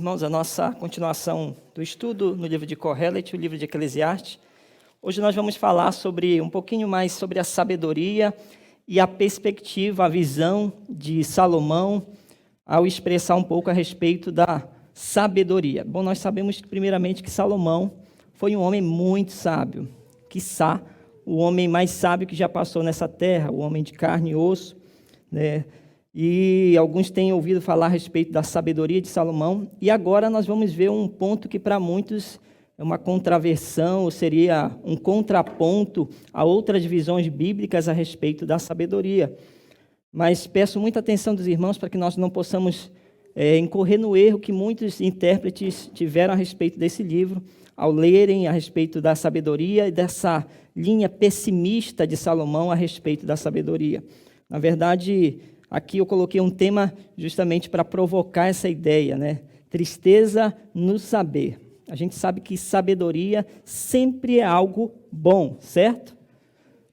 irmãos, a nossa continuação do estudo no livro de Kohelet, o livro de Eclesiastes. Hoje nós vamos falar um pouquinho mais sobre a sabedoria e a perspectiva, a visão de Salomão ao expressar um pouco a respeito da sabedoria. Bom, nós sabemos primeiramente que Salomão foi um homem muito sábio, quiçá o homem mais sábio que já passou nessa terra, o homem de carne e osso, né? E alguns têm ouvido falar a respeito da sabedoria de Salomão, e agora nós vamos ver um ponto que para muitos é uma contraversão, ou seria um contraponto a outras visões bíblicas a respeito da sabedoria. Mas peço muita atenção dos irmãos para que nós não possamos incorrer no erro que muitos intérpretes tiveram a respeito desse livro, ao lerem a respeito da sabedoria e dessa linha pessimista de Salomão a respeito da sabedoria. Na verdade, aqui eu coloquei um tema justamente para provocar essa ideia, né? Tristeza no saber. A gente sabe que sabedoria sempre é algo bom, certo?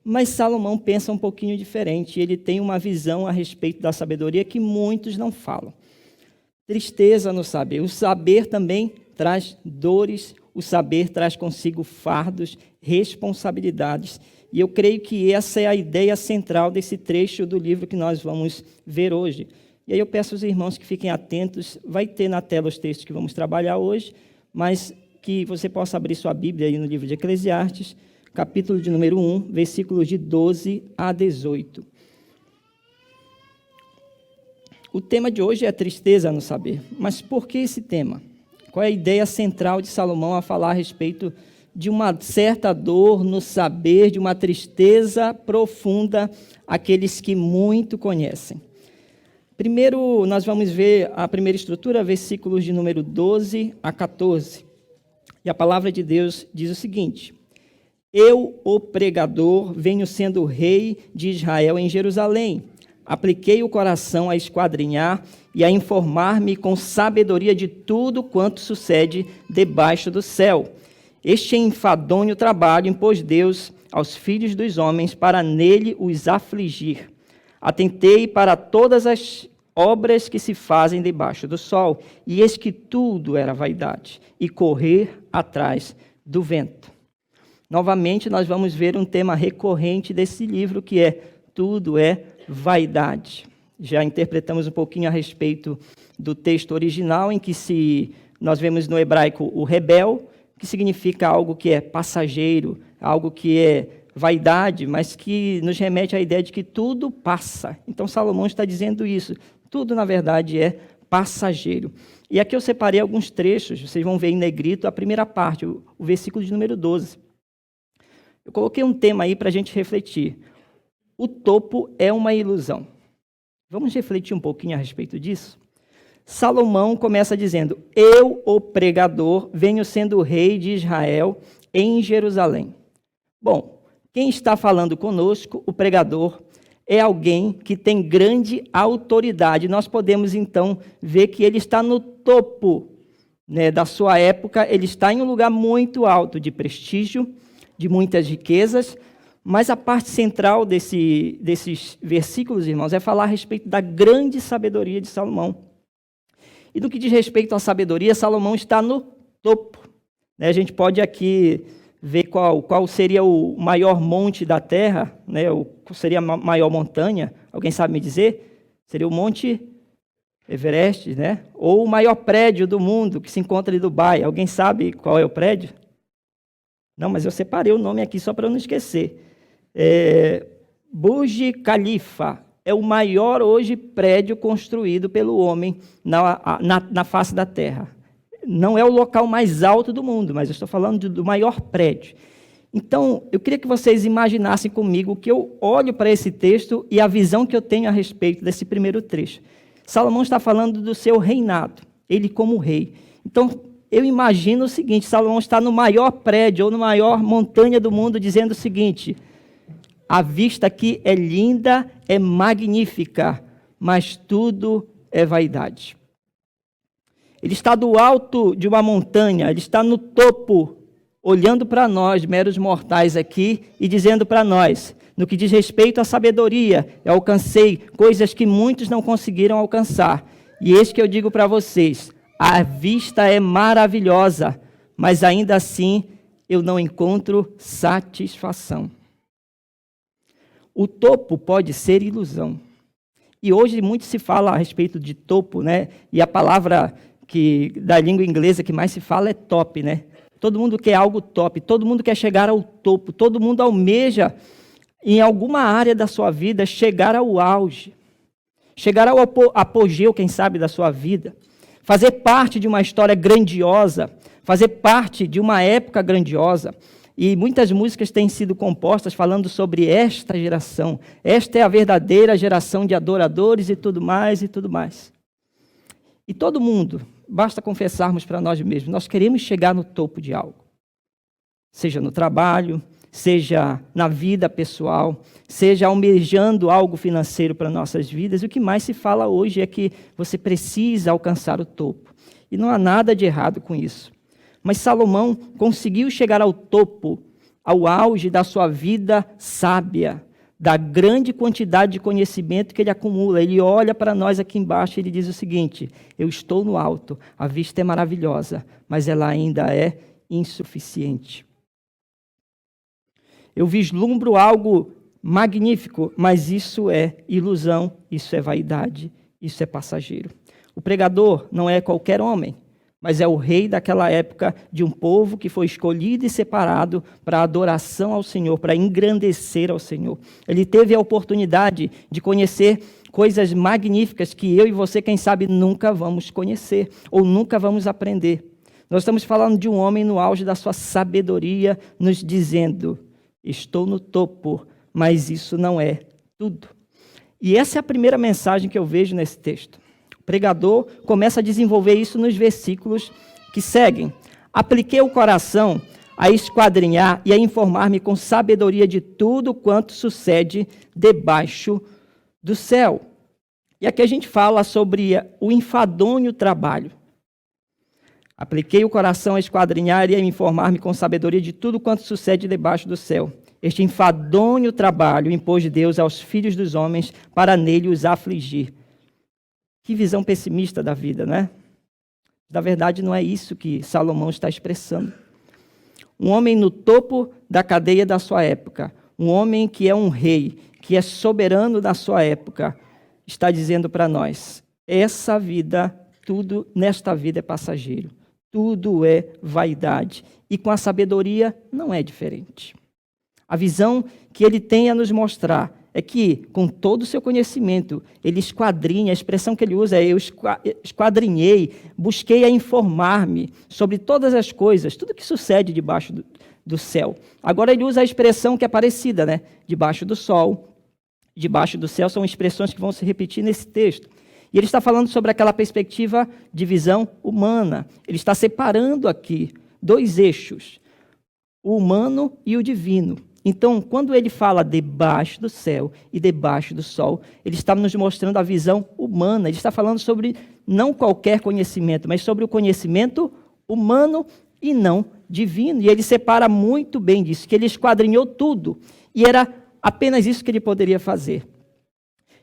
Mas Salomão pensa um pouquinho diferente. Ele tem uma visão a respeito da sabedoria que muitos não falam. Tristeza no saber. O saber também traz dores, o saber traz consigo fardos, responsabilidades. E eu creio que essa é a ideia central desse trecho do livro que nós vamos ver hoje. E aí eu peço aos irmãos que fiquem atentos, vai ter na tela os textos que vamos trabalhar hoje, mas que você possa abrir sua Bíblia aí no livro de Eclesiastes, capítulo de número 1, versículos de 12 a 18. O tema de hoje é tristeza no saber. Mas por que esse tema? Qual é a ideia central de Salomão a falar a respeito de uma certa dor no saber, de uma tristeza profunda, aqueles que muito conhecem? Primeiro, nós vamos ver a primeira estrutura, versículos de número 12 a 14. E a palavra de Deus diz o seguinte: Eu, o pregador, venho sendo rei de Israel em Jerusalém. Apliquei o coração a esquadrinhar e a informar-me com sabedoria de tudo quanto sucede debaixo do céu. Este enfadonho trabalho impôs Deus aos filhos dos homens para nele os afligir. Atentei para todas as obras que se fazem debaixo do sol, e eis que tudo era vaidade, e correr atrás do vento. Novamente, nós vamos ver um tema recorrente desse livro, que é tudo é vaidade. Já interpretamos um pouquinho a respeito do texto original, em que nós vemos no hebraico o rebel, que significa algo que é passageiro, algo que é vaidade, mas que nos remete à ideia de que tudo passa. Então, Salomão está dizendo isso. Tudo, na verdade, é passageiro. E aqui eu separei alguns trechos, vocês vão ver em negrito a primeira parte, o versículo de número 12. Eu coloquei um tema aí para a gente refletir. O topo é uma ilusão. Vamos refletir um pouquinho a respeito disso? Salomão começa dizendo: Eu, o pregador, venho sendo rei de Israel em Jerusalém. Bom, quem está falando conosco, o pregador, é alguém que tem grande autoridade. Nós podemos, então, ver que ele está no topo, né, da sua época, ele está em um lugar muito alto de prestígio, de muitas riquezas, mas a parte central desses versículos, irmãos, é falar a respeito da grande sabedoria de Salomão. E no que diz respeito à sabedoria, Salomão está no topo. A gente pode aqui ver qual seria o maior monte da terra, né? Qual seria a maior montanha. Alguém sabe me dizer? Seria o Monte Everest, né? Ou o maior prédio do mundo que se encontra em Dubai. Alguém sabe qual é o prédio? Não, mas eu separei o nome aqui só para não esquecer. Burj Khalifa. É o maior hoje prédio construído pelo homem na face da terra. Não é o local mais alto do mundo, mas eu estou falando do maior prédio. Então, eu queria que vocês imaginassem comigo que eu olho para esse texto e a visão que eu tenho a respeito desse primeiro trecho. Salomão está falando do seu reinado, ele como rei. Então, eu imagino o seguinte: Salomão está no maior prédio ou na maior montanha do mundo, dizendo o seguinte: a vista aqui é linda, é magnífica, mas tudo é vaidade. Ele está do alto de uma montanha, ele está no topo, olhando para nós, meros mortais aqui, e dizendo para nós: no que diz respeito à sabedoria, eu alcancei coisas que muitos não conseguiram alcançar. E eis que eu digo para vocês: A vista é maravilhosa, mas ainda assim eu não encontro satisfação. O topo pode ser ilusão. E hoje muito se fala a respeito de topo, né? E a palavra da língua inglesa que mais se fala é top, né? Todo mundo quer algo top, todo mundo quer chegar ao topo, todo mundo almeja, em alguma área da sua vida, chegar ao auge, chegar ao apogeu, quem sabe, da sua vida, fazer parte de uma história grandiosa, fazer parte de uma época grandiosa. E muitas músicas têm sido compostas falando sobre esta geração. Esta é a verdadeira geração de adoradores e tudo mais, e tudo mais. E todo mundo, basta confessarmos para nós mesmos, nós queremos chegar no topo de algo. Seja no trabalho, seja na vida pessoal, seja almejando algo financeiro para nossas vidas. O que mais se fala hoje é que você precisa alcançar o topo. E não há nada de errado com isso. Mas Salomão conseguiu chegar ao topo, ao auge da sua vida sábia, da grande quantidade de conhecimento que ele acumula. Ele olha para nós aqui embaixo e ele diz o seguinte: eu estou no alto, a vista é maravilhosa, mas ela ainda é insuficiente. Eu vislumbro algo magnífico, mas isso é ilusão, isso é vaidade, isso é passageiro. O pregador não é qualquer homem, mas é o rei daquela época de um povo que foi escolhido e separado para a adoração ao Senhor, para engrandecer ao Senhor. Ele teve a oportunidade de conhecer coisas magníficas que eu e você, quem sabe, nunca vamos conhecer ou nunca vamos aprender. Nós estamos falando de um homem no auge da sua sabedoria, nos dizendo: estou no topo, mas isso não é tudo. E essa é a primeira mensagem que eu vejo nesse texto. O pregador começa a desenvolver isso nos versículos que seguem. Apliquei o coração a esquadrinhar e a informar-me com sabedoria de tudo quanto sucede debaixo do céu. E aqui a gente fala sobre o enfadonho trabalho. Apliquei o coração a esquadrinhar e a informar-me com sabedoria de tudo quanto sucede debaixo do céu. Este enfadonho trabalho impôs Deus aos filhos dos homens para nele os afligir. Que visão pessimista da vida, né? Na verdade, não é isso que Salomão está expressando. Um homem no topo da cadeia da sua época, um homem que é um rei, que é soberano da sua época, está dizendo para nós: essa vida, tudo nesta vida é passageiro, tudo é vaidade. E com a sabedoria não é diferente. A visão que ele tem a nos mostrar é que, com todo o seu conhecimento, ele esquadrinha, a expressão que ele usa é: eu esquadrinhei, busquei a informar-me sobre todas as coisas, tudo que sucede debaixo do céu. Agora ele usa a expressão que é parecida, né? Debaixo do sol, debaixo do céu, são expressões que vão se repetir nesse texto. E ele está falando sobre aquela perspectiva de visão humana. Ele está separando aqui dois eixos, o humano e o divino. Então, quando ele fala debaixo do céu e debaixo do sol, ele está nos mostrando a visão humana. Ele está falando sobre não qualquer conhecimento, mas sobre o conhecimento humano e não divino. E ele separa muito bem disso, que ele esquadrinhou tudo. E era apenas isso que ele poderia fazer.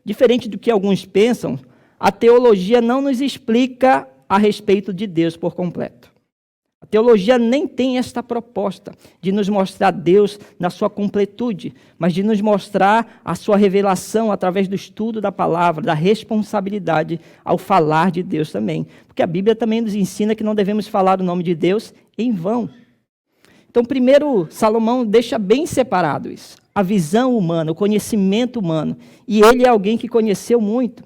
Diferente do que alguns pensam, a teologia não nos explica a respeito de Deus por completo. A teologia nem tem esta proposta de nos mostrar Deus na sua completude, mas de nos mostrar a sua revelação através do estudo da palavra, da responsabilidade ao falar de Deus também. Porque a Bíblia também nos ensina que não devemos falar o nome de Deus em vão. Então, primeiro, Salomão deixa bem separado isso. A visão humana, o conhecimento humano. E ele é alguém que conheceu muito.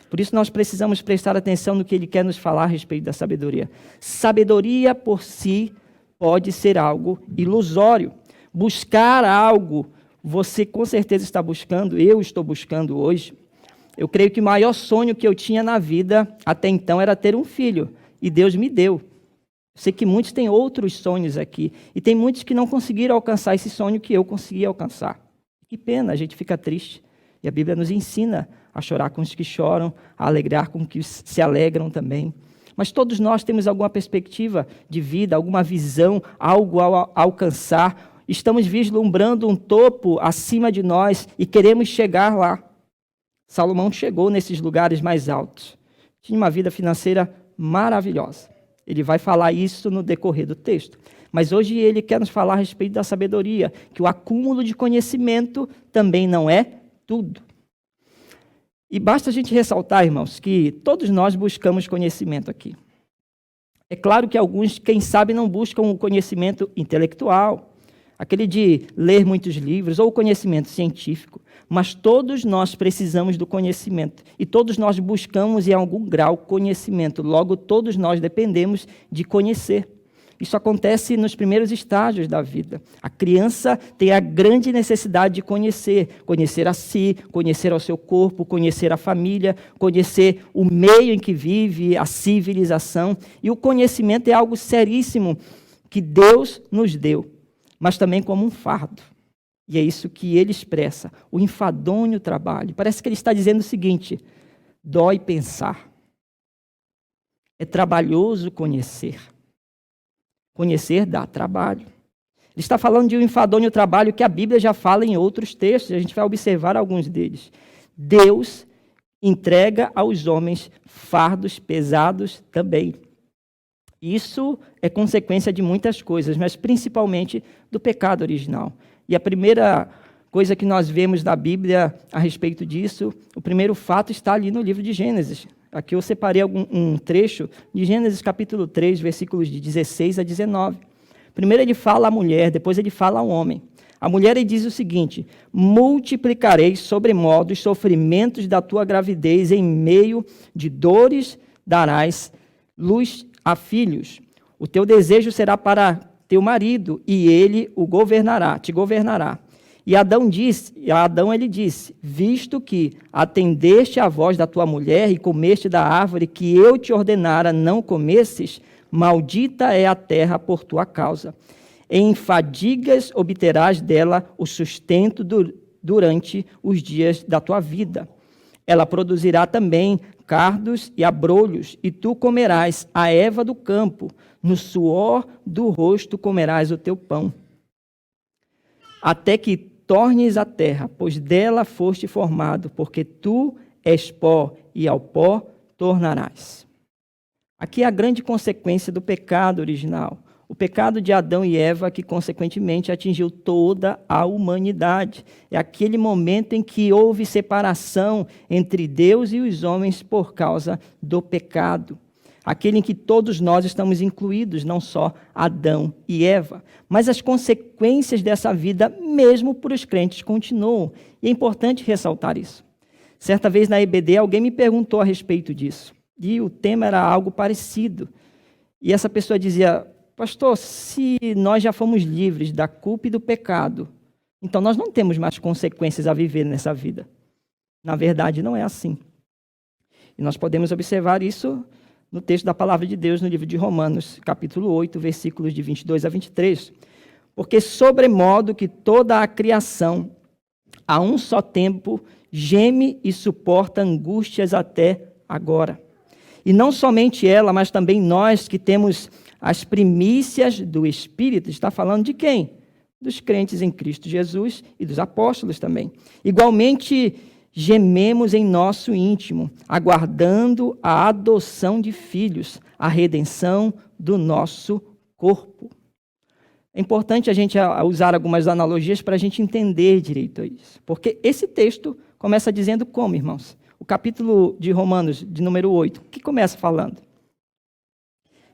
Por isso nós precisamos prestar atenção no que ele quer nos falar a respeito da sabedoria. Sabedoria por si pode ser algo ilusório. Buscar algo, você com certeza está buscando, eu estou buscando hoje. Eu creio que o maior sonho que eu tinha na vida até então era ter um filho. E Deus me deu. Sei que muitos têm outros sonhos aqui. E tem muitos que não conseguiram alcançar esse sonho que eu consegui alcançar. Que pena, a gente fica triste. E a Bíblia nos ensina a chorar com os que choram, a alegrar com os que se alegram também. Mas todos nós temos alguma perspectiva de vida, alguma visão, algo a alcançar. Estamos vislumbrando um topo acima de nós e queremos chegar lá. Salomão chegou nesses lugares mais altos. Tinha uma vida financeira maravilhosa. Ele vai falar isso no decorrer do texto. Mas hoje ele quer nos falar a respeito da sabedoria, que o acúmulo de conhecimento também não é tudo. E basta a gente ressaltar, irmãos, que todos nós buscamos conhecimento aqui. É claro que alguns, quem sabe, não buscam o conhecimento intelectual, aquele de ler muitos livros, ou o conhecimento científico, mas todos nós precisamos do conhecimento, e todos nós buscamos, em algum grau, conhecimento, logo todos nós dependemos de conhecer. Isso acontece nos primeiros estágios da vida. A criança tem a grande necessidade de conhecer a si, conhecer ao seu corpo, conhecer a família, conhecer o meio em que vive, a civilização. E o conhecimento é algo seríssimo que Deus nos deu, mas também como um fardo. E é isso que ele expressa, o enfadonho trabalho. Parece que ele está dizendo o seguinte: dói pensar, é trabalhoso conhecer. Conhecer dá trabalho. Ele está falando de um enfadonho trabalho que a Bíblia já fala em outros textos, a gente vai observar alguns deles. Deus entrega aos homens fardos pesados também. Isso é consequência de muitas coisas, mas principalmente do pecado original. E a primeira coisa que nós vemos da Bíblia a respeito disso, o primeiro fato está ali no livro de Gênesis. Aqui eu separei um trecho de Gênesis capítulo 3, versículos de 16 a 19. Primeiro ele fala à mulher, depois ele fala ao homem. A mulher ele diz o seguinte: multiplicarei sobremodo os sofrimentos da tua gravidez, em meio de dores darás luz a filhos. O teu desejo será para teu marido, e ele te governará. E Adão ele disse: visto que atendeste à voz da tua mulher e comeste da árvore que eu te ordenara não comesses, maldita é a terra por tua causa. Em fadigas obterás dela o sustento durante os dias da tua vida. Ela produzirá também cardos e abrolhos, e tu comerás a erva do campo, no suor do rosto comerás o teu pão. Até que tornes a terra, pois dela foste formado, porque tu és pó, e ao pó tornarás. Aqui é a grande consequência do pecado original. O pecado de Adão e Eva, que consequentemente atingiu toda a humanidade. É aquele momento em que houve separação entre Deus e os homens por causa do pecado. Aquele em que todos nós estamos incluídos, não só Adão e Eva. Mas as consequências dessa vida, mesmo para os crentes, continuam. E é importante ressaltar isso. Certa vez na EBD, alguém me perguntou a respeito disso. E o tema era algo parecido. E essa pessoa dizia: pastor, se nós já fomos livres da culpa e do pecado, então nós não temos mais consequências a viver nessa vida. Na verdade, não é assim. E nós podemos observar isso no texto da Palavra de Deus, no livro de Romanos, capítulo 8, versículos de 22 a 23. Porque sobremodo que toda a criação, a um só tempo, geme e suporta angústias até agora. E não somente ela, mas também nós que temos as primícias do Espírito. Está falando de quem? Dos crentes em Cristo Jesus e dos apóstolos também. Igualmente, gememos em nosso íntimo, aguardando a adoção de filhos, a redenção do nosso corpo. É importante a gente usar algumas analogias para a gente entender direito isso. Porque esse texto começa dizendo como, irmãos? O capítulo de Romanos, de número 8, que começa falando?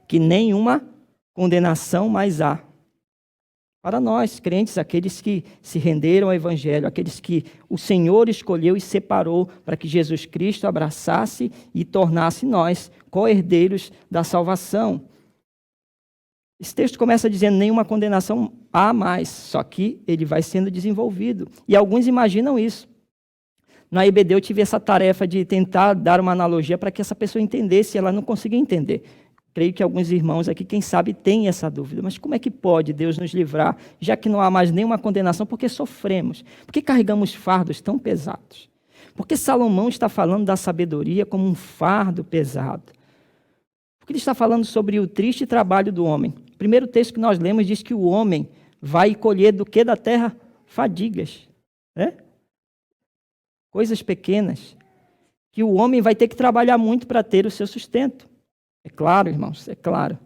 Que nenhuma condenação mais há para nós, crentes, aqueles que se renderam ao Evangelho, aqueles que o Senhor escolheu e separou para que Jesus Cristo abraçasse e tornasse nós co-herdeiros da salvação. Esse texto começa dizendo: nenhuma condenação há mais, só que ele vai sendo desenvolvido. E alguns imaginam isso. Na IBD eu tive essa tarefa de tentar dar uma analogia para que essa pessoa entendesse, e ela não conseguia entender. Creio que alguns irmãos aqui, quem sabe, têm essa dúvida. Mas como é que pode Deus nos livrar, já que não há mais nenhuma condenação? Porque sofremos. Porque carregamos fardos tão pesados? Porque Salomão está falando da sabedoria como um fardo pesado? Porque ele está falando sobre o triste trabalho do homem. O primeiro texto que nós lemos diz que o homem vai colher do que da terra? Fadigas. Coisas pequenas. Que o homem vai ter que trabalhar muito para ter o seu sustento. É claro, irmãos, é claro.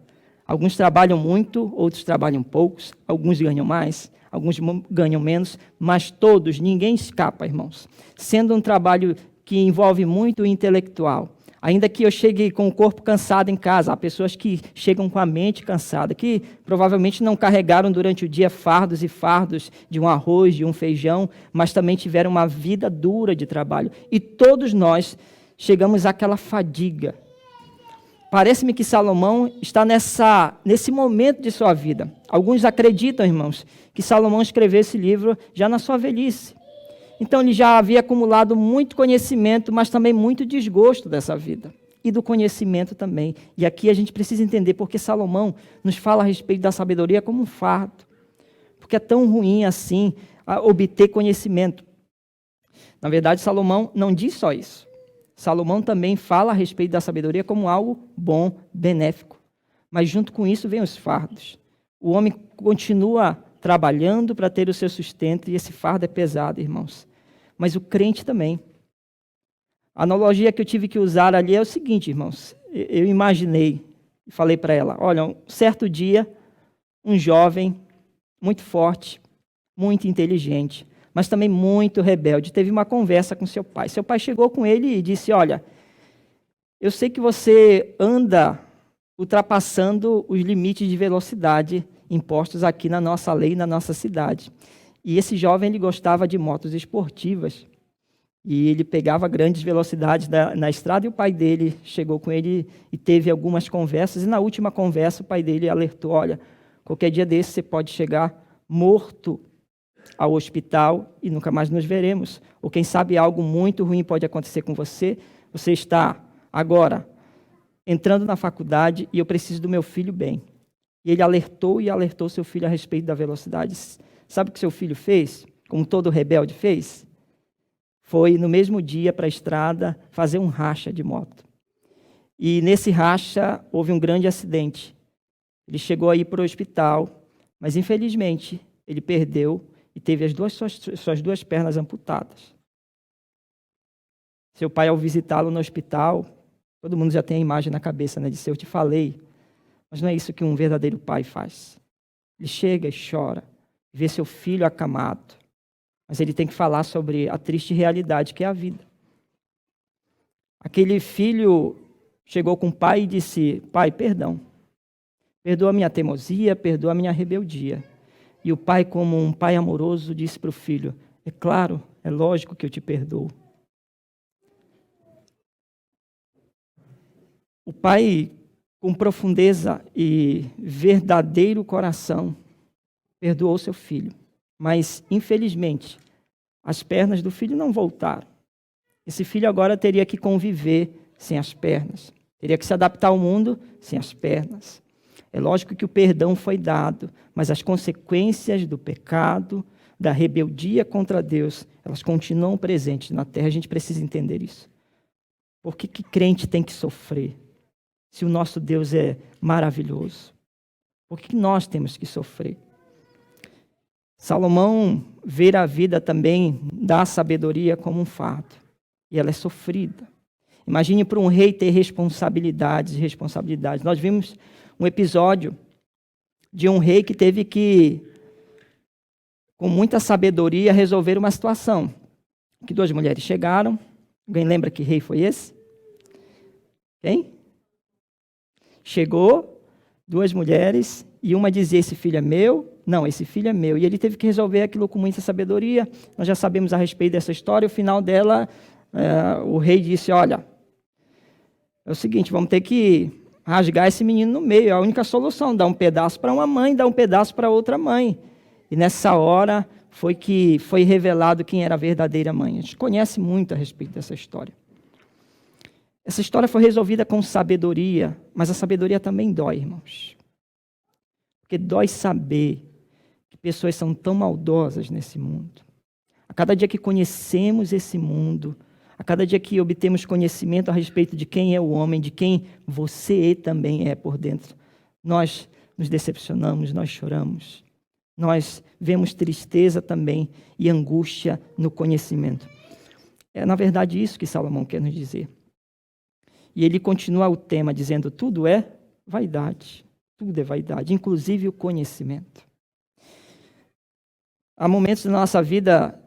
Alguns trabalham muito, outros trabalham poucos, alguns ganham mais, alguns ganham menos, mas todos, ninguém escapa, irmãos. Sendo um trabalho que envolve muito o intelectual, ainda que eu chegue com o corpo cansado em casa, há pessoas que chegam com a mente cansada, que provavelmente não carregaram durante o dia fardos e fardos de um arroz, de um feijão, mas também tiveram uma vida dura de trabalho. E todos nós chegamos àquela fadiga. Parece-me que Salomão está nesse momento de sua vida. Alguns acreditam, irmãos, que Salomão escreveu esse livro já na sua velhice. Então ele já havia acumulado muito conhecimento, mas também muito desgosto dessa vida. E do conhecimento também. E aqui a gente precisa entender porque Salomão nos fala a respeito da sabedoria como um fardo. Porque é tão ruim assim obter conhecimento. Na verdade, Salomão não diz só isso. Salomão também fala a respeito da sabedoria como algo bom, benéfico. Mas junto com isso vem os fardos. O homem continua trabalhando para ter o seu sustento e esse fardo é pesado, irmãos. Mas o crente também. A analogia que eu tive que usar ali é o seguinte, irmãos. Eu imaginei e falei para ela, olha, um certo dia, um jovem muito forte, muito inteligente, mas também muito rebelde, teve uma conversa com seu pai. Seu pai chegou com ele e disse, olha, eu sei que você anda ultrapassando os limites de velocidade impostos aqui na nossa lei, na nossa cidade. E esse jovem, ele gostava de motos esportivas, e ele pegava grandes velocidades na estrada, e o pai dele chegou com ele e teve algumas conversas, e na última conversa o pai dele alertou, olha, qualquer dia desse você pode chegar morto ao hospital e nunca mais nos veremos. Ou quem sabe algo muito ruim pode acontecer com você. Você está agora entrando na faculdade e eu preciso do meu filho bem. E ele alertou seu filho a respeito da velocidade. Sabe o que seu filho fez? Como todo rebelde fez? Foi no mesmo dia para a estrada fazer um racha de moto. E nesse racha houve um grande acidente. Ele chegou aí para o hospital, mas infelizmente ele perdeu e teve suas duas pernas amputadas. Seu pai, ao visitá-lo no hospital, todo mundo já tem a imagem na cabeça, né? Disse, eu te falei, mas não é isso que um verdadeiro pai faz. Ele chega e chora, vê seu filho acamado, mas ele tem que falar sobre a triste realidade que é a vida. Aquele filho chegou com o pai e disse, pai, perdão, perdoa a minha teimosia, perdoa a minha rebeldia. E o pai, como um pai amoroso, disse para o filho, é claro, é lógico que eu te perdoo. O pai, com profundeza e verdadeiro coração, perdoou seu filho. Mas, infelizmente, as pernas do filho não voltaram. Esse filho agora teria que conviver sem as pernas. Teria que se adaptar ao mundo sem as pernas. É lógico que o perdão foi dado, mas as consequências do pecado, da rebeldia contra Deus, elas continuam presentes na terra. A gente precisa entender isso. Por que crente tem que sofrer? Se o nosso Deus é maravilhoso, por que nós temos que sofrer? Salomão vê a vida também da sabedoria como um fardo, e ela é sofrida. Imagine para um rei ter responsabilidades. Nós vimos um episódio de um rei que teve que, com muita sabedoria, resolver uma situação. Que duas mulheres chegaram. Alguém lembra que rei foi esse? Quem? Chegou, duas mulheres, e uma dizia, esse filho é meu, não, esse filho é meu. E ele teve que resolver aquilo com muita sabedoria. Nós já sabemos a respeito dessa história. O final dela, o rei disse, olha, é o seguinte, vamos ter que rasgar esse menino no meio. É a única solução, dar um pedaço para uma mãe, dar um pedaço para outra mãe. E nessa hora foi que foi revelado quem era a verdadeira mãe. A gente conhece muito a respeito dessa história. Essa história foi resolvida com sabedoria, mas a sabedoria também dói, irmãos. Porque dói saber que pessoas são tão maldosas nesse mundo. A cada dia que conhecemos esse mundo, a cada dia que obtemos conhecimento a respeito de quem é o homem, de quem você também é por dentro, nós nos decepcionamos, nós choramos. Nós vemos tristeza também e angústia no conhecimento. É, na verdade, isso que Salomão quer nos dizer. E ele continua o tema dizendo: tudo é vaidade. Tudo é vaidade, inclusive o conhecimento. Há momentos na nossa vida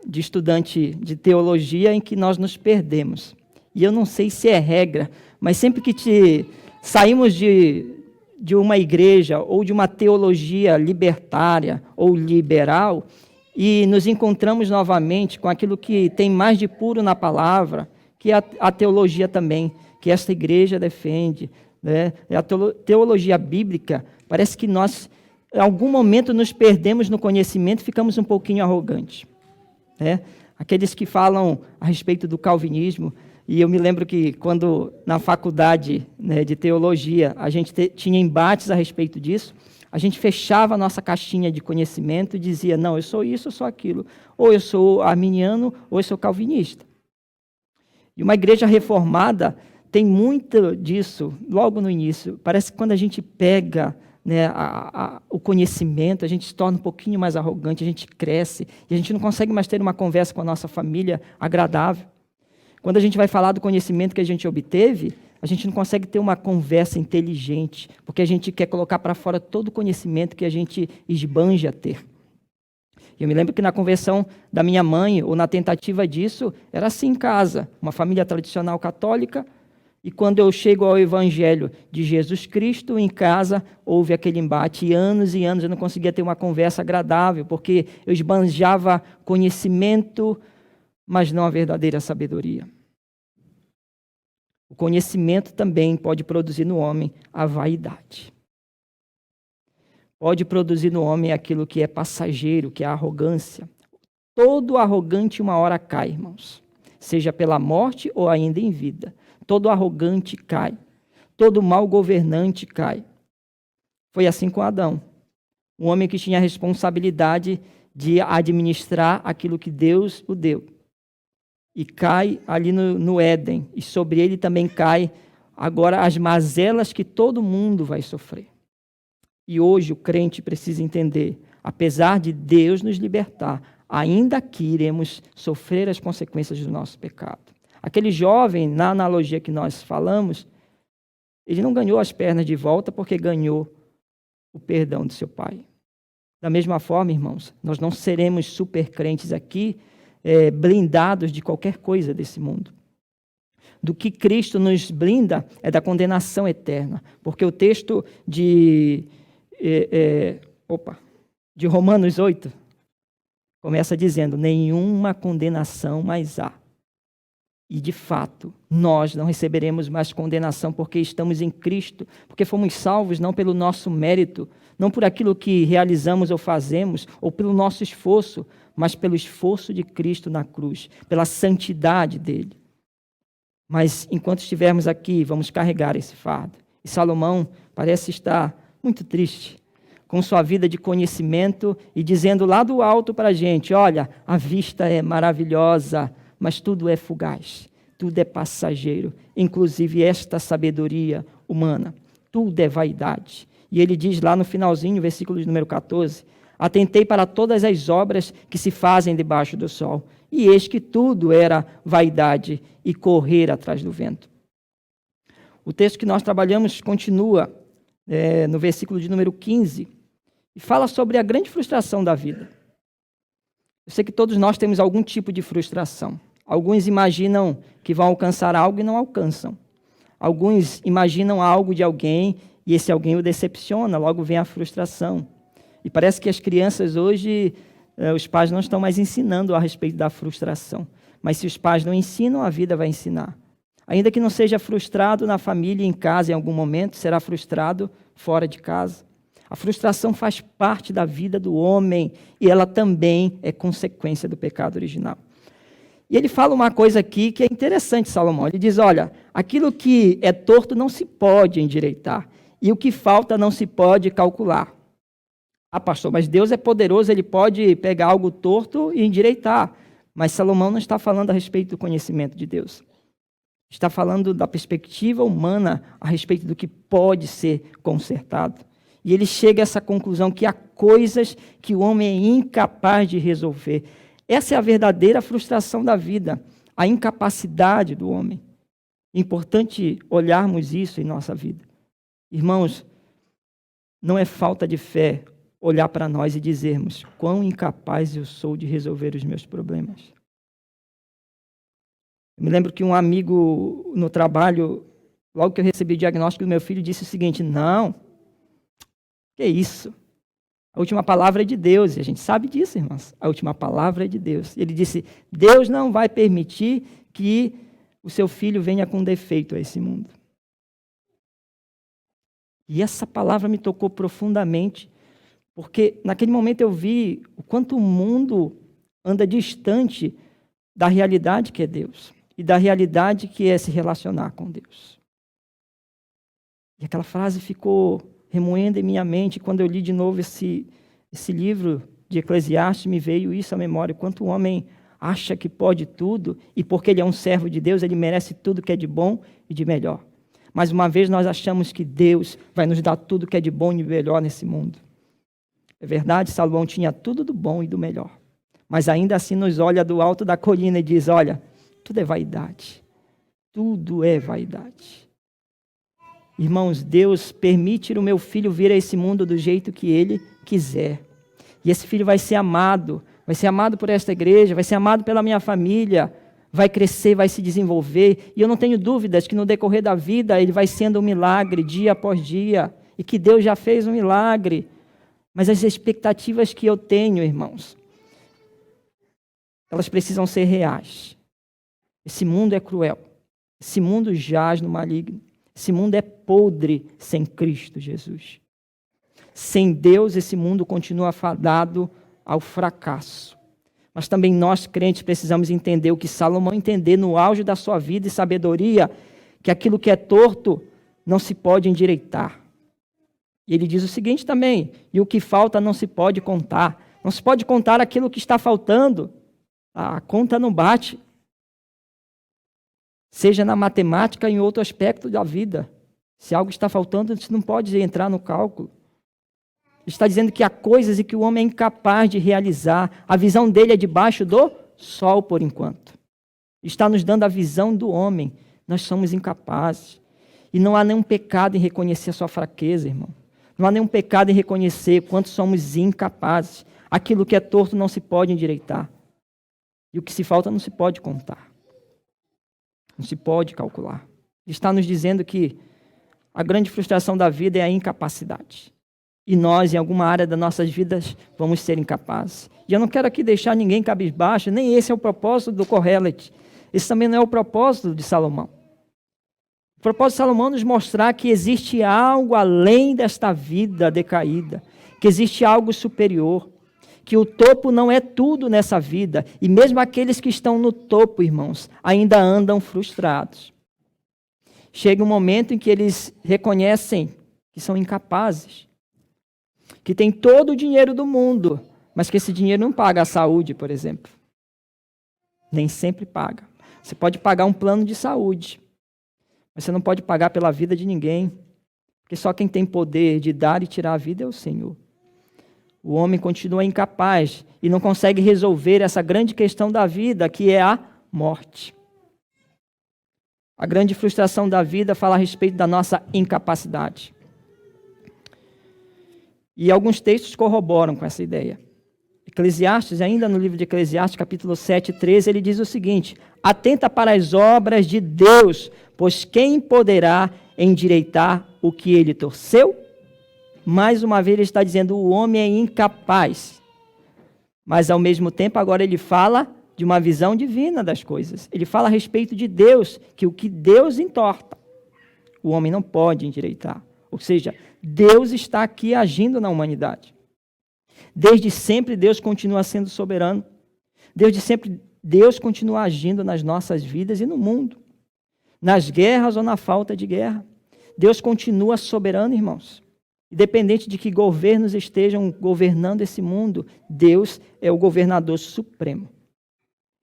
de estudante de teologia em que nós nos perdemos. E eu não sei se é regra, mas sempre que saímos de uma igreja ou de uma teologia libertária ou liberal e nos encontramos novamente com aquilo que tem mais de puro na palavra, que é a teologia também, que esta igreja defende, né? A teologia bíblica, parece que nós, em algum momento, nos perdemos no conhecimento e ficamos um pouquinho arrogantes, né? Aqueles que falam a respeito do calvinismo, e eu me lembro que quando na faculdade, né, de teologia a gente tinha embates a respeito disso, a gente fechava a nossa caixinha de conhecimento e dizia: não, eu sou isso, eu sou aquilo, ou eu sou arminiano, ou eu sou calvinista. E uma igreja reformada tem muito disso logo no início. Parece que quando a gente pega, né, o conhecimento, a gente se torna um pouquinho mais arrogante, a gente cresce, e a gente não consegue mais ter uma conversa com a nossa família agradável. Quando a gente vai falar do conhecimento que a gente obteve, a gente não consegue ter uma conversa inteligente, porque a gente quer colocar para fora todo o conhecimento que a gente esbanja a ter. Eu me lembro que na conversão da minha mãe, ou na tentativa disso, era assim em casa, uma família tradicional católica, e quando eu chego ao Evangelho de Jesus Cristo, em casa houve aquele embate, e anos eu não conseguia ter uma conversa agradável, porque eu esbanjava conhecimento, mas não a verdadeira sabedoria. O conhecimento também pode produzir no homem a vaidade. Pode produzir no homem aquilo que é passageiro, que é a arrogância. Todo arrogante uma hora cai, irmãos. Seja pela morte ou ainda em vida. Todo arrogante cai. Todo mau governante cai. Foi assim com Adão. Um homem que tinha a responsabilidade de administrar aquilo que Deus o deu. E cai ali no Éden. E sobre ele também cai agora as mazelas que todo mundo vai sofrer. E hoje o crente precisa entender, apesar de Deus nos libertar, ainda aqui iremos sofrer as consequências do nosso pecado. Aquele jovem, na analogia que nós falamos, ele não ganhou as pernas de volta porque ganhou o perdão de seu pai. Da mesma forma, irmãos, nós não seremos super crentes aqui, blindados de qualquer coisa desse mundo. Do que Cristo nos blinda é da condenação eterna, porque o texto de Romanos 8 começa dizendo: nenhuma condenação mais há. E de fato, nós não receberemos mais condenação porque estamos em Cristo, porque fomos salvos não pelo nosso mérito, não por aquilo que realizamos ou fazemos, ou pelo nosso esforço, mas pelo esforço de Cristo na cruz, pela santidade dele. Mas enquanto estivermos aqui, vamos carregar esse fardo. E Salomão parece estar muito triste com sua vida de conhecimento e dizendo lá do alto para a gente: olha, a vista é maravilhosa, mas tudo é fugaz, tudo é passageiro, inclusive esta sabedoria humana, tudo é vaidade. E ele diz lá no finalzinho, versículo de número 14, atentei para todas as obras que se fazem debaixo do sol, e eis que tudo era vaidade e correr atrás do vento. O texto que nós trabalhamos continua no versículo de número 15, e fala sobre a grande frustração da vida. Eu sei que todos nós temos algum tipo de frustração. Alguns imaginam que vão alcançar algo e não alcançam. Alguns imaginam algo de alguém e esse alguém o decepciona, logo vem a frustração. E parece que as crianças hoje, os pais não estão mais ensinando a respeito da frustração. Mas se os pais não ensinam, a vida vai ensinar. Ainda que não seja frustrado na família, em casa, em algum momento, será frustrado fora de casa. A frustração faz parte da vida do homem e ela também é consequência do pecado original. E ele fala uma coisa aqui que é interessante, Salomão. Ele diz: olha, aquilo que é torto não se pode endireitar, e o que falta não se pode calcular. Ah, pastor, mas Deus é poderoso, ele pode pegar algo torto e endireitar. Mas Salomão não está falando a respeito do conhecimento de Deus. Está falando da perspectiva humana a respeito do que pode ser consertado. E ele chega a essa conclusão que há coisas que o homem é incapaz de resolver. Essa é a verdadeira frustração da vida, a incapacidade do homem. É importante olharmos isso em nossa vida. Irmãos, não é falta de fé olhar para nós e dizermos quão incapaz eu sou de resolver os meus problemas. Eu me lembro que um amigo no trabalho, logo que eu recebi o diagnóstico do meu filho, disse o seguinte: não, que isso? A última palavra é de Deus, e a gente sabe disso, irmãos. A última palavra é de Deus. Ele disse: Deus não vai permitir que o seu filho venha com defeito a esse mundo. E essa palavra me tocou profundamente, porque naquele momento eu vi o quanto o mundo anda distante da realidade que é Deus e da realidade que é se relacionar com Deus. E aquela frase ficou remoendo em minha mente. Quando eu li de novo esse livro de Eclesiastes, me veio isso à memória: quanto o homem acha que pode tudo, e porque ele é um servo de Deus, ele merece tudo que é de bom e de melhor. Mais uma vez nós achamos que Deus vai nos dar tudo que é de bom e de melhor nesse mundo. É verdade, Salomão tinha tudo do bom e do melhor, mas ainda assim nos olha do alto da colina e diz: olha, tudo é vaidade, tudo é vaidade. Irmãos, Deus permite o meu filho vir a esse mundo do jeito que ele quiser. E esse filho vai ser amado por esta igreja, vai ser amado pela minha família, vai crescer, vai se desenvolver. E eu não tenho dúvidas que no decorrer da vida ele vai sendo um milagre dia após dia, e que Deus já fez um milagre. Mas as expectativas que eu tenho, irmãos, elas precisam ser reais. Esse mundo é cruel, esse mundo jaz no maligno. Esse mundo é podre sem Cristo Jesus. Sem Deus, esse mundo continua fadado ao fracasso. Mas também nós, crentes, precisamos entender o que Salomão entendeu no auge da sua vida e sabedoria, que aquilo que é torto não se pode endireitar. E ele diz o seguinte também: e o que falta não se pode contar. Não se pode contar aquilo que está faltando. A conta não bate. Seja na matemática, em outro aspecto da vida. Se algo está faltando, isso não pode entrar no cálculo. Ele está dizendo que há coisas em que o homem é incapaz de realizar. A visão dele é debaixo do sol, por enquanto. Está nos dando a visão do homem. Nós somos incapazes. E não há nenhum pecado em reconhecer a sua fraqueza, irmão. Não há nenhum pecado em reconhecer quanto somos incapazes. Aquilo que é torto não se pode endireitar. E o que se falta não se pode contar. Não se pode calcular. Está nos dizendo que a grande frustração da vida é a incapacidade. E nós, em alguma área das nossas vidas, vamos ser incapazes. E eu não quero aqui deixar ninguém cabisbaixo, nem esse é o propósito do Kohelet. Esse também não é o propósito de Salomão. O propósito de Salomão é nos mostrar que existe algo além desta vida decaída, que existe algo superior, que o topo não é tudo nessa vida, e mesmo aqueles que estão no topo, irmãos, ainda andam frustrados. Chega um momento em que eles reconhecem que são incapazes, que tem todo o dinheiro do mundo, mas que esse dinheiro não paga a saúde, por exemplo. Nem sempre paga. Você pode pagar um plano de saúde, mas você não pode pagar pela vida de ninguém, porque só quem tem poder de dar e tirar a vida é o Senhor. O homem continua incapaz e não consegue resolver essa grande questão da vida, que é a morte. A grande frustração da vida fala a respeito da nossa incapacidade. E alguns textos corroboram com essa ideia. Eclesiastes, ainda no livro de Eclesiastes, capítulo 7, 13, ele diz o seguinte: atenta para as obras de Deus, pois quem poderá endireitar o que ele torceu? Mais uma vez ele está dizendo, o homem é incapaz. Mas ao mesmo tempo agora ele fala de uma visão divina das coisas. Ele fala a respeito de Deus, que o que Deus entorta, o homem não pode endireitar. Ou seja, Deus está aqui agindo na humanidade. Desde sempre Deus continua sendo soberano. Desde sempre Deus continua agindo nas nossas vidas e no mundo. Nas guerras ou na falta de guerra. Deus continua soberano, irmãos. Independente de que governos estejam governando esse mundo, Deus é o governador supremo.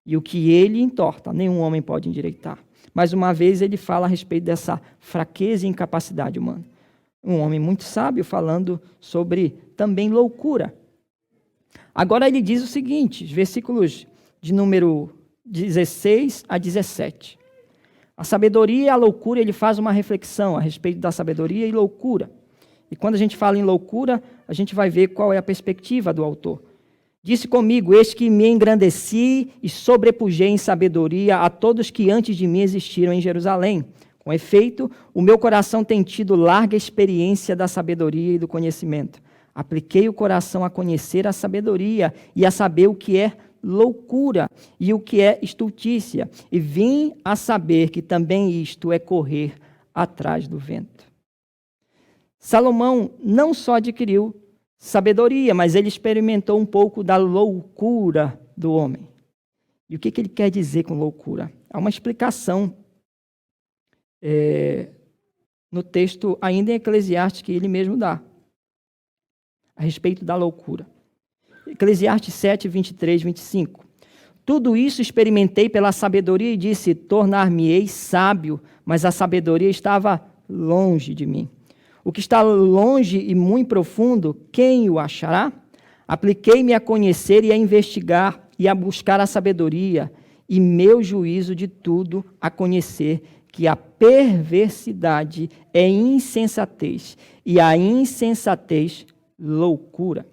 E o que ele entorta, nenhum homem pode endireitar. Mais uma vez ele fala a respeito dessa fraqueza e incapacidade humana. Um homem muito sábio falando sobre também loucura. Agora ele diz o seguinte, versículos de número 16 a 17. A sabedoria e a loucura, ele faz uma reflexão a respeito da sabedoria e loucura. E quando a gente fala em loucura, a gente vai ver qual é a perspectiva do autor. Disse comigo, eis que me engrandeci e sobrepujei em sabedoria a todos que antes de mim existiram em Jerusalém. Com efeito, o meu coração tem tido larga experiência da sabedoria e do conhecimento. Apliquei o coração a conhecer a sabedoria e a saber o que é loucura e o que é estultícia. E vim a saber que também isto é correr atrás do vento. Salomão não só adquiriu sabedoria, mas ele experimentou um pouco da loucura do homem. E o que ele quer dizer com loucura? Há uma explicação no texto, ainda em Eclesiastes, que ele mesmo dá, a respeito da loucura. Eclesiastes 7, 23, 25. Tudo isso experimentei pela sabedoria e disse, tornar-me-ei sábio, mas a sabedoria estava longe de mim. O que está longe e muito profundo, quem o achará? Apliquei-me a conhecer e a investigar e a buscar a sabedoria, e meu juízo de tudo a conhecer, que a perversidade é insensatez, e a insensatez, loucura.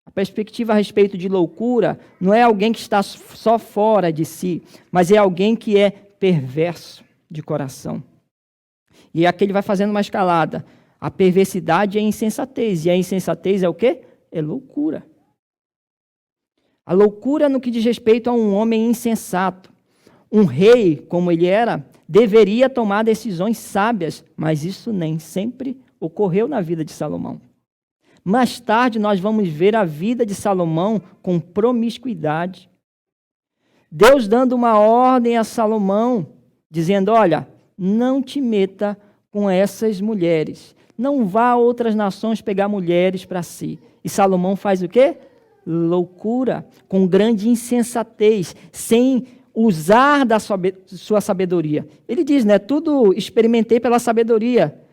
A perspectiva a respeito de loucura não é alguém que está só fora de si, mas é alguém que é perverso de coração. E aqui ele vai fazendo uma escalada. A perversidade é insensatez. E a insensatez é o quê? É loucura. A loucura no que diz respeito a um homem insensato. Um rei, como ele era, deveria tomar decisões sábias, mas isso nem sempre ocorreu na vida de Salomão. Mais tarde nós vamos ver a vida de Salomão com promiscuidade. Deus dando uma ordem a Salomão, dizendo, olha, não te meta com essas mulheres. Não vá a outras nações pegar mulheres para si. E Salomão faz o quê? Loucura, com grande insensatez, sem usar da sua sabedoria. Ele diz, né? Tudo experimentei pela sabedoria.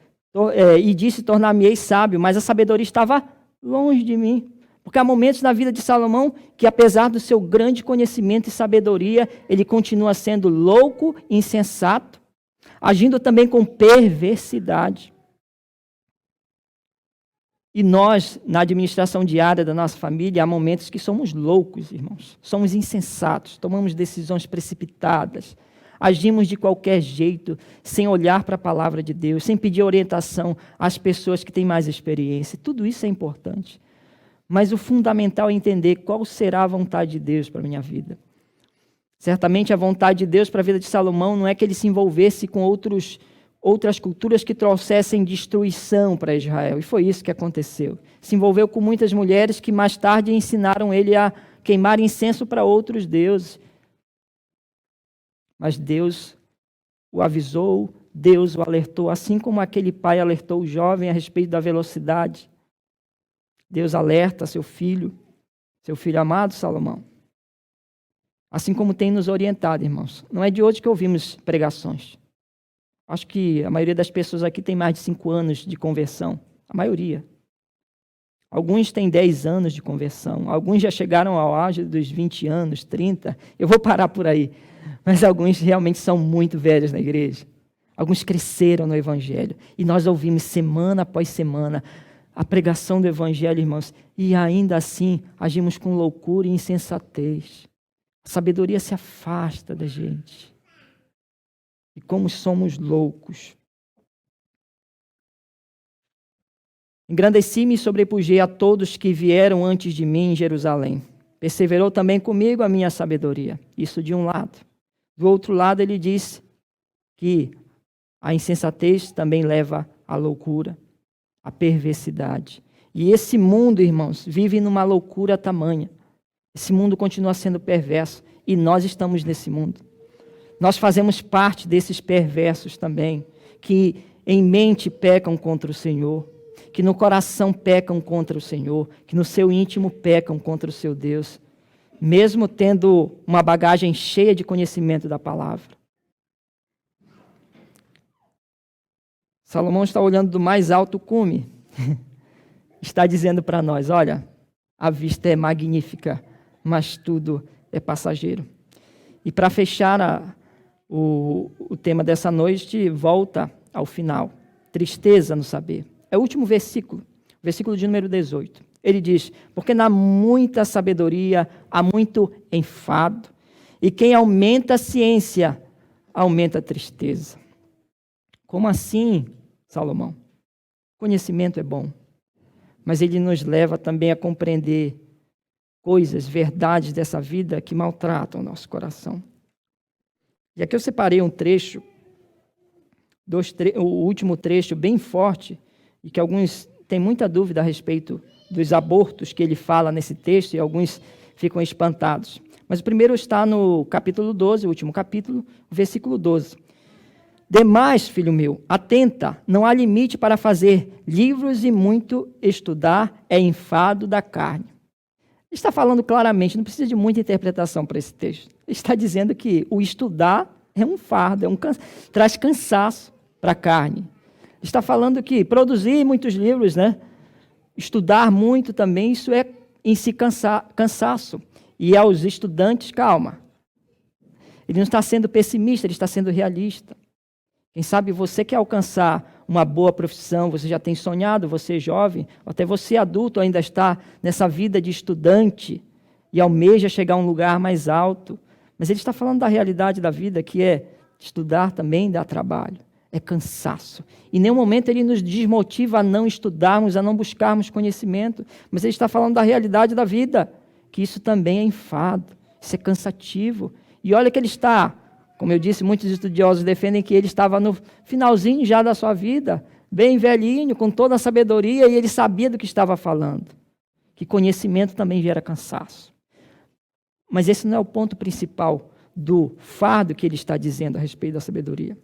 E disse, tornar-me-ei sábio, mas a sabedoria estava longe de mim. Porque há momentos na vida de Salomão que, apesar do seu grande conhecimento e sabedoria, ele continua sendo louco, insensato, agindo também com perversidade. E nós, na administração diária da nossa família, há momentos que somos loucos, irmãos. Somos insensatos, tomamos decisões precipitadas, agimos de qualquer jeito, sem olhar para a palavra de Deus, sem pedir orientação às pessoas que têm mais experiência. Tudo isso é importante. Mas o fundamental é entender qual será a vontade de Deus para a minha vida. Certamente a vontade de Deus para a vida de Salomão não é que ele se envolvesse com outras culturas que trouxessem destruição para Israel. E foi isso que aconteceu. Se envolveu com muitas mulheres que mais tarde ensinaram ele a queimar incenso para outros deuses. Mas Deus o avisou, Deus o alertou, assim como aquele pai alertou o jovem a respeito da velocidade. Deus alerta seu filho amado Salomão. Assim como tem nos orientado, irmãos. Não é de hoje que ouvimos pregações. Acho que a maioria das pessoas aqui tem mais de 5 anos de conversão. A maioria. Alguns têm 10 anos de conversão. Alguns já chegaram ao auge dos 20 anos, 30. Eu vou parar por aí. Mas alguns realmente são muito velhos na igreja. Alguns cresceram no Evangelho. E nós ouvimos semana após semana a pregação do Evangelho, irmãos. E ainda assim agimos com loucura e insensatez. A sabedoria se afasta da gente. E como somos loucos. Engrandeci-me e sobrepujei a todos que vieram antes de mim em Jerusalém. Perseverou também comigo a minha sabedoria. Isso de um lado. Do outro lado, ele diz que a insensatez também leva à loucura, à perversidade. E esse mundo, irmãos, vive numa loucura tamanha. Esse mundo continua sendo perverso. E nós estamos nesse mundo. Nós fazemos parte desses perversos também, que em mente pecam contra o Senhor, que no coração pecam contra o Senhor, que no seu íntimo pecam contra o seu Deus, mesmo tendo uma bagagem cheia de conhecimento da palavra. Salomão está olhando do mais alto cume, está dizendo para nós, olha, a vista é magnífica, mas tudo é passageiro. E para fechar O tema dessa noite volta ao final. Tristeza no saber. É o último versículo de número 18. Ele diz, porque na muita sabedoria há muito enfado, e quem aumenta a ciência, aumenta a tristeza. Como assim, Salomão? Conhecimento é bom, mas ele nos leva também a compreender coisas, verdades dessa vida que maltratam o nosso coração. E aqui eu separei um trecho, o último trecho bem forte, e que alguns têm muita dúvida a respeito dos abortos que ele fala nesse texto, e alguns ficam espantados. Mas o primeiro está no capítulo 12, o último capítulo, versículo 12. Demais, filho meu, atenta, não há limite para fazer livros e muito estudar é enfado da carne. Ele está falando claramente, não precisa de muita interpretação para esse texto. Ele está dizendo que o estudar é um fardo, traz cansaço para a carne. Ele está falando que produzir muitos livros, estudar muito também, isso é em si cansaço. E aos estudantes, calma. Ele não está sendo pessimista, ele está sendo realista. Quem sabe você quer alcançar uma boa profissão, você já tem sonhado, você jovem, ou até você adulto ainda está nessa vida de estudante e almeja chegar a um lugar mais alto. Mas ele está falando da realidade da vida, que é estudar também dá trabalho, é cansaço. Em nenhum momento ele nos desmotiva a não estudarmos, a não buscarmos conhecimento, mas ele está falando da realidade da vida, que isso também é enfado, isso é cansativo. E olha que ele está, como eu disse, muitos estudiosos defendem que ele estava no finalzinho já da sua vida, bem velhinho, com toda a sabedoria, e ele sabia do que estava falando, que conhecimento também gera cansaço. Mas esse não é o ponto principal do fardo que ele está dizendo a respeito da sabedoria.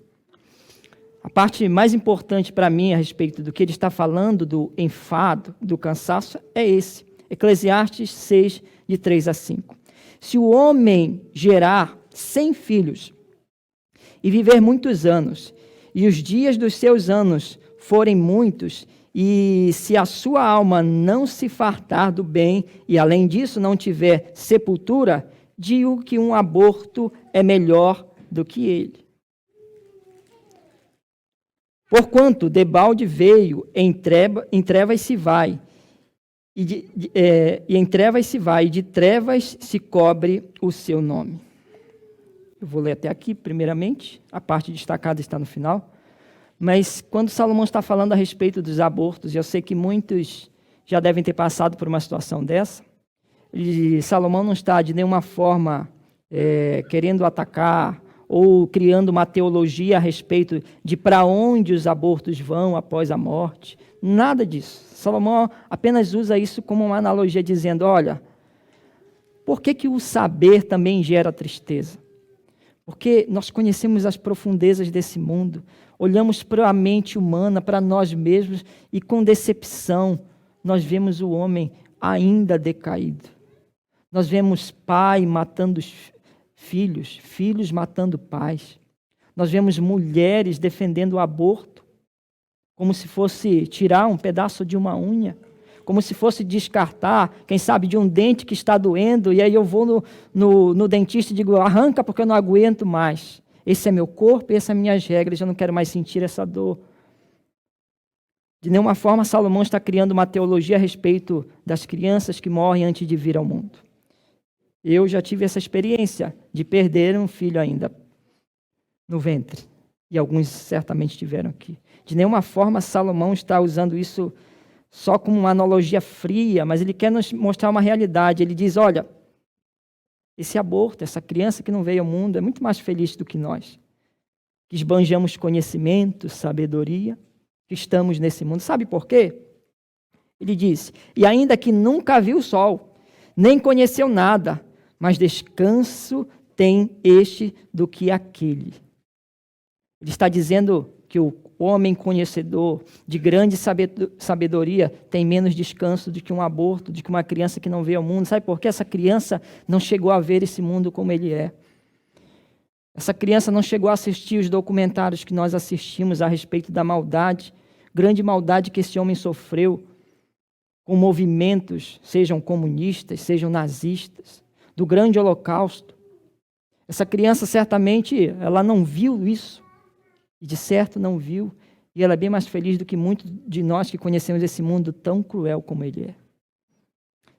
A parte mais importante para mim a respeito do que ele está falando do enfado, do cansaço, é esse. Eclesiastes 6, de 3 a 5. Se o homem gerar 100 filhos e viver muitos anos, e os dias dos seus anos forem muitos, e se a sua alma não se fartar do bem, e além disso não tiver sepultura, digo que um aborto é melhor do que ele. Porquanto debalde veio, em trevas se vai, e em trevas se vai, e de trevas se cobre o seu nome. Eu vou ler até aqui, primeiramente, a parte destacada está no final. Mas quando Salomão está falando a respeito dos abortos, e eu sei que muitos já devem ter passado por uma situação dessa, e Salomão não está de nenhuma forma querendo atacar ou criando uma teologia a respeito de para onde os abortos vão após a morte. Nada disso. Salomão apenas usa isso como uma analogia, dizendo, olha, por que o saber também gera tristeza? Porque nós conhecemos as profundezas desse mundo, olhamos para a mente humana, para nós mesmos, e com decepção nós vemos o homem ainda decaído. Nós vemos pai matando filhos, filhos matando pais. Nós vemos mulheres defendendo o aborto, como se fosse tirar um pedaço de uma unha, como se fosse descartar, quem sabe, de um dente que está doendo, e aí eu vou no dentista e digo, arranca porque eu não aguento mais. Esse é meu corpo, essas são minhas regras, eu não quero mais sentir essa dor. De nenhuma forma Salomão está criando uma teologia a respeito das crianças que morrem antes de vir ao mundo. Eu já tive essa experiência de perder um filho ainda no ventre, e alguns certamente tiveram aqui. De nenhuma forma Salomão está usando isso só como uma analogia fria, mas ele quer nos mostrar uma realidade. Ele diz, olha, esse aborto, essa criança que não veio ao mundo é muito mais feliz do que nós, que esbanjamos conhecimento, sabedoria, que estamos nesse mundo. Sabe por quê? Ele diz, e ainda que nunca viu o sol, nem conheceu nada, mas descanso tem este do que aquele. Ele está dizendo que o homem conhecedor de grande sabedoria tem menos descanso do que um aborto, do que uma criança que não veio ao mundo. Sabe por quê? Essa criança não chegou a ver esse mundo como ele é. Essa criança não chegou a assistir os documentários que nós assistimos a respeito da maldade, grande maldade que esse homem sofreu com movimentos, sejam comunistas, sejam nazistas, do grande holocausto. Essa criança certamente, ela não viu isso, e de certo não viu, e ela é bem mais feliz do que muitos de nós que conhecemos esse mundo tão cruel como ele é.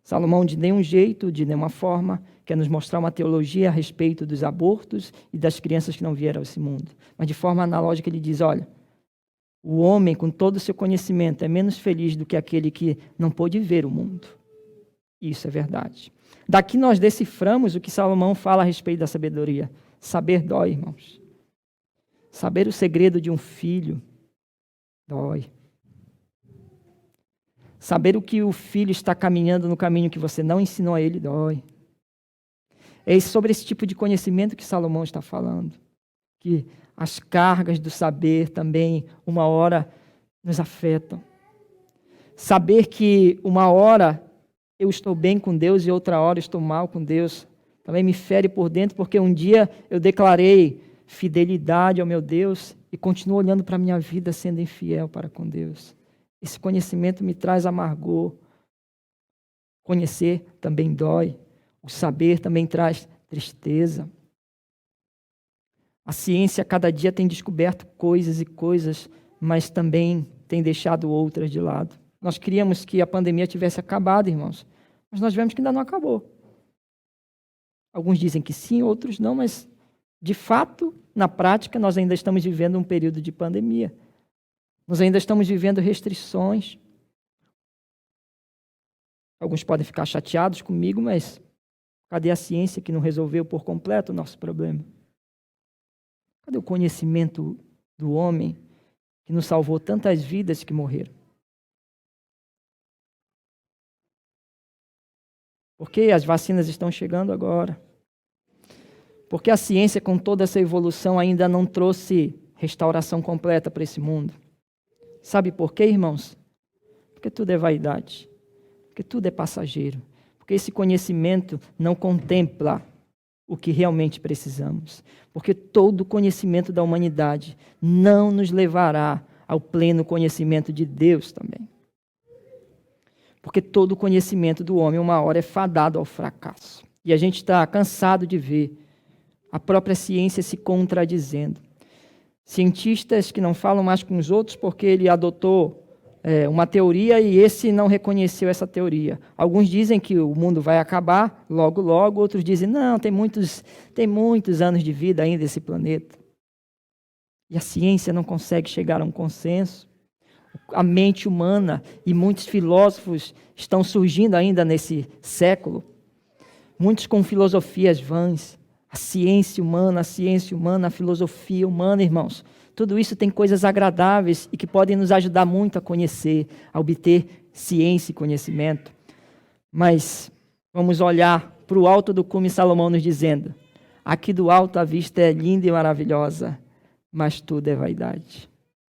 Salomão, de nenhum jeito, de nenhuma forma, quer nos mostrar uma teologia a respeito dos abortos e das crianças que não vieram a esse mundo. Mas de forma analógica ele diz, olha, o homem com todo o seu conhecimento é menos feliz do que aquele que não pôde ver o mundo. Isso é verdade. Daqui nós deciframos o que Salomão fala a respeito da sabedoria. Saber dói, irmãos. Saber o segredo de um filho dói. Saber o que o filho está caminhando no caminho que você não ensinou a ele dói. É sobre esse tipo de conhecimento que Salomão está falando. Que as cargas do saber também, uma hora, nos afetam. Saber que uma hora eu estou bem com Deus e outra hora estou mal com Deus, também me fere por dentro, porque um dia eu declarei fidelidade ao meu Deus e continuo olhando para a minha vida sendo infiel para com Deus. Esse conhecimento me traz amargor. Conhecer também dói. O saber também traz tristeza. A ciência cada dia tem descoberto coisas e coisas, mas também tem deixado outras de lado. Nós queríamos que a pandemia tivesse acabado, irmãos, mas nós vemos que ainda não acabou. Alguns dizem que sim, outros não, mas de fato, na prática, nós ainda estamos vivendo um período de pandemia. Nós ainda estamos vivendo restrições. Alguns podem ficar chateados comigo, mas cadê a ciência que não resolveu por completo o nosso problema? Cadê o conhecimento do homem que nos salvou tantas vidas que morreram? Porque as vacinas estão chegando agora. Porque a ciência, com toda essa evolução, ainda não trouxe restauração completa para esse mundo. Sabe por quê, irmãos? Porque tudo é vaidade. Porque tudo é passageiro. Porque esse conhecimento não contempla o que realmente precisamos. Porque todo o conhecimento da humanidade não nos levará ao pleno conhecimento de Deus também. Porque todo o conhecimento do homem, uma hora, é fadado ao fracasso. E a gente está cansado de ver a própria ciência se contradizendo. Cientistas que não falam mais com os outros porque ele adotou uma teoria e esse não reconheceu essa teoria. Alguns dizem que o mundo vai acabar logo, logo. Outros dizem, não, tem muitos anos de vida ainda esse planeta. E a ciência não consegue chegar a um consenso. A mente humana e muitos filósofos estão surgindo ainda nesse século. Muitos com filosofias vãs. A ciência humana, a filosofia humana, irmãos. Tudo isso tem coisas agradáveis e que podem nos ajudar muito a conhecer, a obter ciência e conhecimento. Mas vamos olhar para o alto do cume, Salomão nos dizendo, aqui do alto a vista é linda e maravilhosa, mas tudo é vaidade.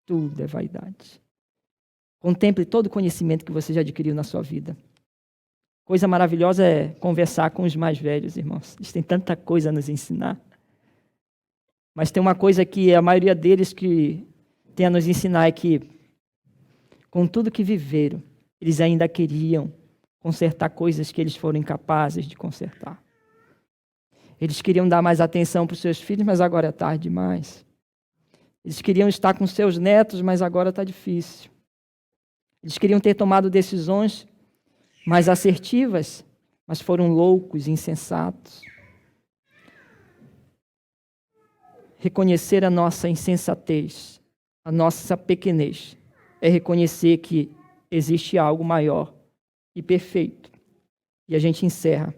Tudo é vaidade. Contemple todo o conhecimento que você já adquiriu na sua vida. Coisa maravilhosa é conversar com os mais velhos, irmãos. Eles têm tanta coisa a nos ensinar. Mas tem uma coisa que a maioria deles que tem a nos ensinar é que, com tudo que viveram, eles ainda queriam consertar coisas que eles foram incapazes de consertar. Eles queriam dar mais atenção para os seus filhos, mas agora é tarde demais. Eles queriam estar com seus netos, mas agora está difícil. Eles queriam ter tomado decisões mais assertivas, mas foram loucos, insensatos. Reconhecer a nossa insensatez, a nossa pequenez, é reconhecer que existe algo maior e perfeito. E a gente encerra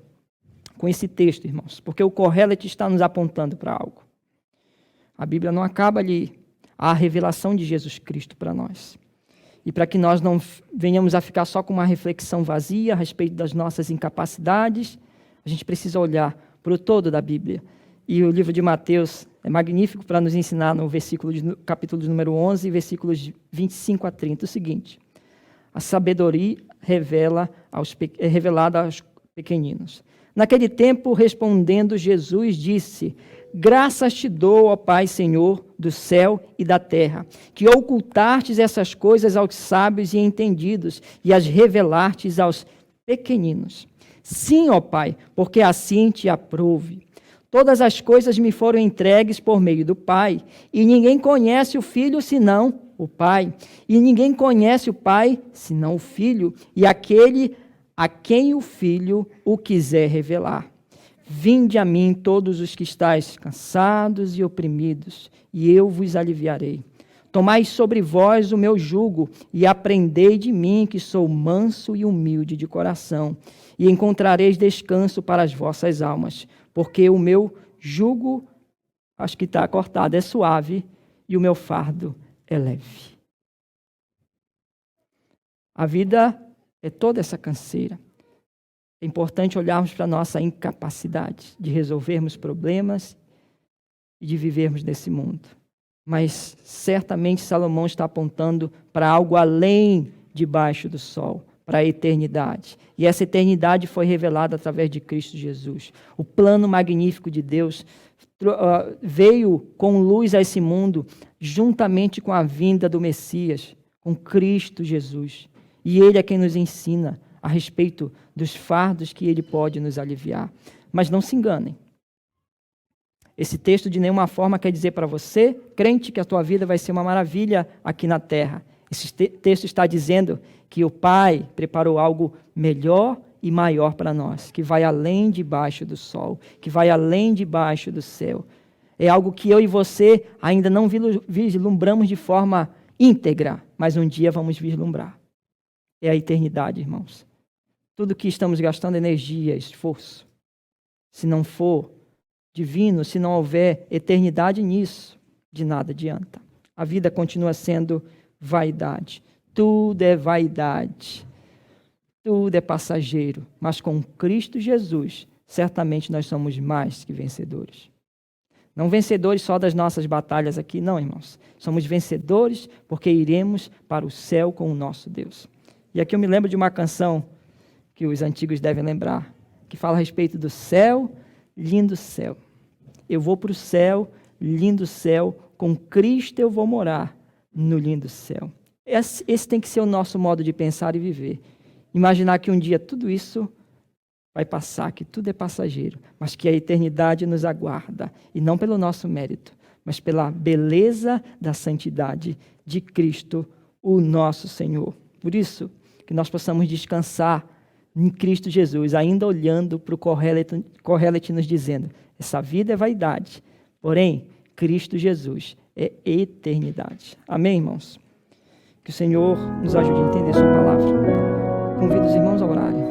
com esse texto, irmãos, porque o Kohelet está nos apontando para algo. A Bíblia não acaba ali, há a revelação de Jesus Cristo para nós. E para que nós não venhamos a ficar só com uma reflexão vazia a respeito das nossas incapacidades, a gente precisa olhar para o todo da Bíblia. E o livro de Mateus é magnífico para nos ensinar no capítulo de número 11, versículos 25 a 30, o seguinte: a sabedoria é revelada aos pequeninos. Naquele tempo, respondendo Jesus, disse: graças te dou, ó Pai, Senhor, do céu e da terra, que ocultastes essas coisas aos sábios e entendidos e as revelastes aos pequeninos. Sim, ó Pai, porque assim te aprouve. Todas as coisas me foram entregues por meio do Pai, e ninguém conhece o Filho senão o Pai, e ninguém conhece o Pai senão o Filho, e aquele a quem o Filho o quiser revelar. Vinde a mim todos os que estáis cansados e oprimidos, e eu vos aliviarei. Tomai sobre vós o meu jugo, e aprendei de mim, que sou manso e humilde de coração, e encontrareis descanso para as vossas almas, porque o meu jugo, acho que está cortado, é suave, e o meu fardo é leve. A vida é toda essa canseira. É importante olharmos para a nossa incapacidade de resolvermos problemas e de vivermos nesse mundo. Mas certamente Salomão está apontando para algo além debaixo do sol, para a eternidade. E essa eternidade foi revelada através de Cristo Jesus. O plano magnífico de Deus veio com luz a esse mundo, juntamente com a vinda do Messias, com Cristo Jesus. E Ele é quem nos ensina a respeito dos fardos que Ele pode nos aliviar. Mas não se enganem. Esse texto de nenhuma forma quer dizer para você, crente, que a tua vida vai ser uma maravilha aqui na terra. Esse texto está dizendo que o Pai preparou algo melhor e maior para nós, que vai além debaixo do sol, que vai além debaixo do céu. É algo que eu e você ainda não vislumbramos de forma íntegra, mas um dia vamos vislumbrar. É a eternidade, irmãos. Tudo que estamos gastando energia, esforço, se não for divino, se não houver eternidade nisso, de nada adianta. A vida continua sendo vaidade. Tudo é vaidade. Tudo é passageiro. Mas com Cristo Jesus, certamente nós somos mais que vencedores. Não vencedores só das nossas batalhas aqui, não, irmãos. Somos vencedores porque iremos para o céu com o nosso Deus. E aqui eu me lembro de uma canção que os antigos devem lembrar, que fala a respeito do céu, lindo céu. Eu vou para o céu, lindo céu, com Cristo eu vou morar no lindo céu. Esse tem que ser o nosso modo de pensar e viver. Imaginar que um dia tudo isso vai passar, que tudo é passageiro, mas que a eternidade nos aguarda, e não pelo nosso mérito, mas pela beleza da santidade de Cristo, o nosso Senhor. Por isso, que nós possamos descansar em Cristo Jesus, ainda olhando para o Kohelet nos dizendo, essa vida é vaidade, porém, Cristo Jesus é eternidade. Amém, irmãos? Que o Senhor nos ajude a entender sua palavra. Convido os irmãos a orarem.